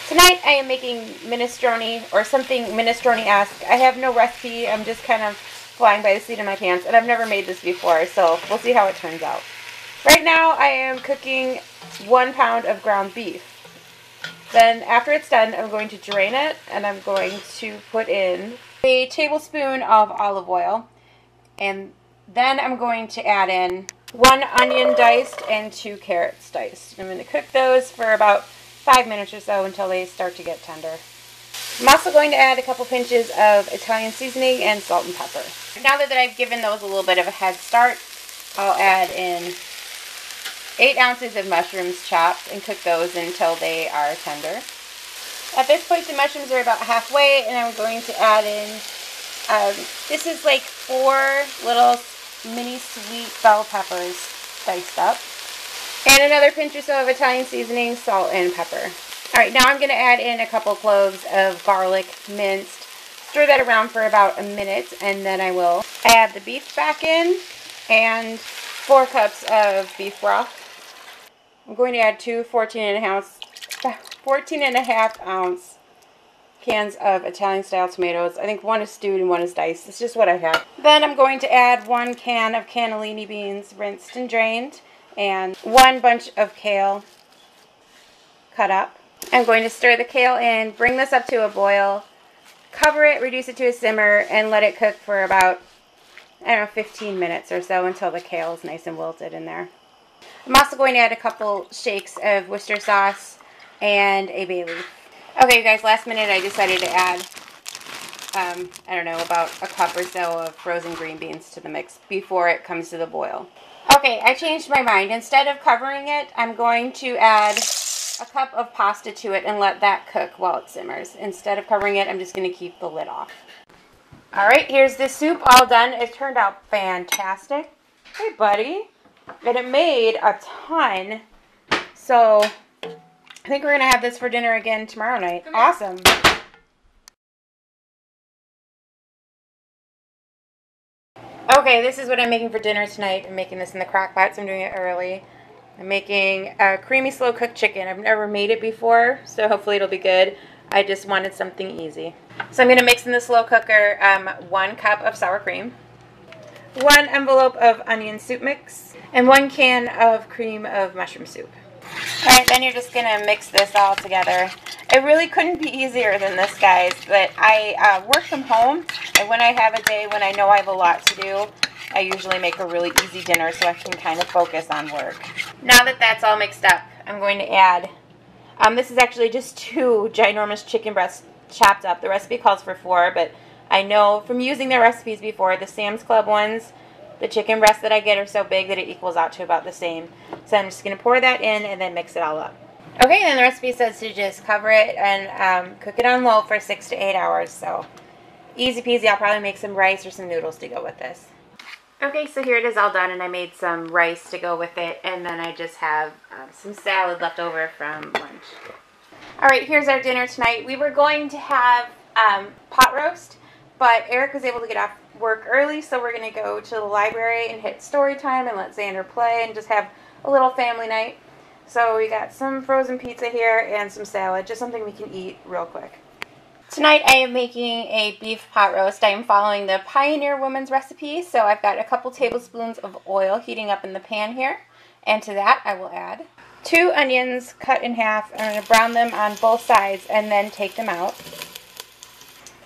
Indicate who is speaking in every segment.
Speaker 1: Tonight I am making minestrone, or something minestrone-esque. I have no recipe. I'm just kind of flying by the seat of my pants, and I've never made this before, so we'll see how it turns out. Right now I am cooking 1 pound of ground beef. Then after it's done, I'm going to drain it, and I'm going to put in a tablespoon of olive oil, and then I'm going to add in 1 onion diced and 2 carrots diced. I'm going to cook those for about 5 minutes or so until they start to get tender. I'm also going to add a couple pinches of Italian seasoning and salt and pepper. Now that I've given those a little bit of a head start, I'll add in 8 ounces of mushrooms chopped and cook those until they are tender. At this point, the mushrooms are about halfway, and I'm going to add in, this is like 4 little mini sweet bell peppers diced up. And another pinch or so of Italian seasoning, salt, and pepper. Alright, now I'm going to add in a couple cloves of garlic minced. Stir that around for about a minute, and then I will add the beef back in and 4 cups of beef broth. I'm going to add 2 14.5 ounce cans of Italian style tomatoes. I think 1 is stewed and 1 is diced. It's just what I have. Then I'm going to add 1 can of cannellini beans, rinsed and drained, and 1 bunch of kale cut up. I'm going to stir the kale in, bring this up to a boil, cover it, reduce it to a simmer, and let it cook for about, 15 minutes or so until the kale is nice and wilted in there. I'm also going to add a couple shakes of Worcester sauce and a bay leaf. Okay, you guys, last minute I decided to add, about a cup or so of frozen green beans to the mix before it comes to the boil. Okay, I changed my mind. Instead of covering it, I'm going to add a cup of pasta to it and let that cook while it simmers. Instead of covering it, I'm just going to keep the lid off. Alright, here's the soup all done. It turned out fantastic. Hey, buddy. And it made a ton. So, I think we're going to have this for dinner again tomorrow night. Awesome. Okay, this is what I'm making for dinner tonight. I'm making this in the crock pot, so I'm doing it early. I'm making a creamy slow cooked chicken. I've never made it before, so hopefully it'll be good. I just wanted something easy. So I'm going to mix in the slow cooker 1 cup of sour cream, 1 envelope of onion soup mix, and 1 can of cream of mushroom soup. Alright, then you're just going to mix this all together. It really couldn't be easier than this, guys, but I work from home, and when I have a day when I know I have a lot to do, I usually make a really easy dinner so I can kind of focus on work. Now that that's all mixed up, I'm going to add, this is actually just 2 ginormous chicken breasts chopped up. The recipe calls for 4, but I know from using their recipes before, the Sam's Club ones, the chicken breasts that I get are so big that it equals out to about the same. So I'm just going to pour that in and then mix it all up. Okay, and the recipe says to just cover it and cook it on low for 6 to 8 hours. So easy peasy. I'll probably make some rice or some noodles to go with this. Okay, so here it is all done, and I made some rice to go with it, and then I just have some salad left over from lunch. Alright, here's our dinner tonight. We were going to have pot roast, but Eric was able to get off work early, so we're going to go to the library and hit story time and let Xander play and just have a little family night. So we got some frozen pizza here and some salad, just something we can eat real quick. Tonight I am making a beef pot roast. I am following the Pioneer Woman's recipe, so I've got a couple tablespoons of oil heating up in the pan here, and to that I will add 2 onions cut in half. I'm going to brown them on both sides and then take them out.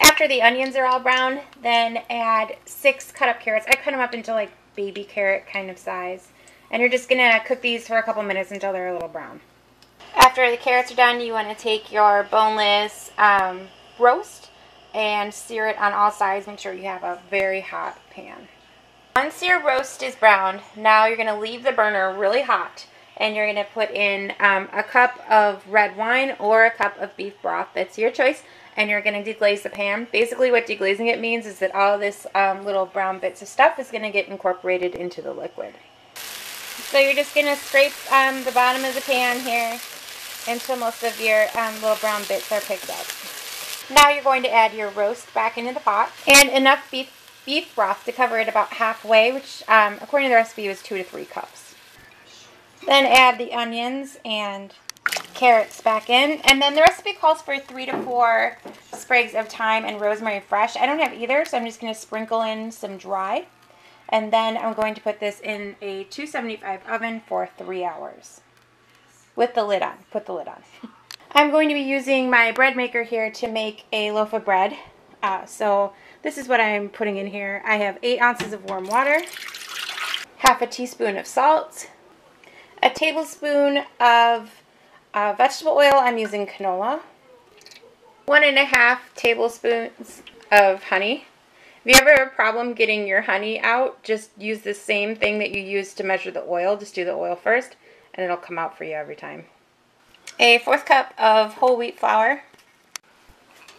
Speaker 1: After the onions are all brown, then add 6 cut up carrots. I cut them up into like baby carrot kind of size. And you're just going to cook these for a couple minutes until they're a little brown. After the carrots are done, you want to take your boneless roast and sear it on all sides. Make sure you have a very hot pan. Once your roast is browned, now you're going to leave the burner really hot. And you're going to put in a cup of red wine or a cup of beef broth. That's your choice. And you're going to deglaze the pan. Basically what deglazing it means is that all this little brown bits of stuff is going to get incorporated into the liquid. So you're just going to scrape the bottom of the pan here until most of your little brown bits are picked up. Now you're going to add your roast back into the pot and enough beef broth to cover it about halfway, which according to the recipe was 2 to 3 cups. Then add the onions and carrots back in. And then the recipe calls for 3 to 4 sprigs of thyme and rosemary fresh. I don't have either, so I'm just going to sprinkle in some dry. And then I'm going to put this in a 275 oven for 3 hours. With the lid on. Put the lid on. I'm going to be using my bread maker here to make a loaf of bread. So this is what I'm putting in here. I have 8 ounces of warm water, half a teaspoon of salt, a tablespoon of vegetable oil. I'm using canola, 1.5 tablespoons of honey. If you ever have a problem getting your honey out, just use the same thing that you use to measure the oil. Just do the oil first, and it'll come out for you every time. A 1/4 cup of whole wheat flour,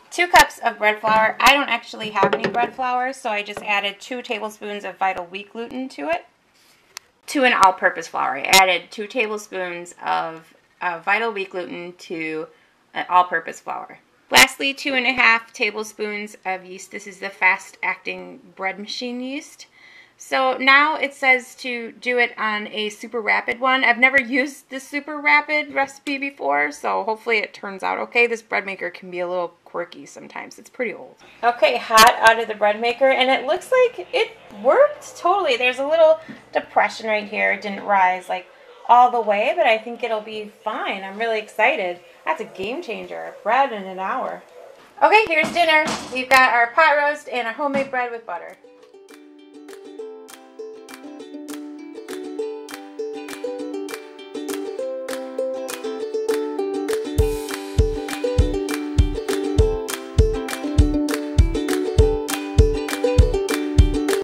Speaker 1: 2 cups of bread flour. I don't actually have any bread flour, so I just added 2 tablespoons of vital wheat gluten to it. To an all-purpose flour, I added 2 tablespoons of vital wheat gluten to an all-purpose flour. Lastly, 2.5 tablespoons of yeast. This is the fast-acting bread machine yeast. So now it says to do it on a super rapid one. I've never used the super rapid recipe before, so hopefully it turns out okay. This bread maker can be a little quirky sometimes. It's pretty old. Okay, hot out of the bread maker, and it looks like it worked totally. There's a little depression right here. It didn't rise like all the way, but I think it'll be fine. I'm really excited. That's a game changer. Bread in an hour. Okay, here's dinner. We've got our pot roast and our homemade bread with butter.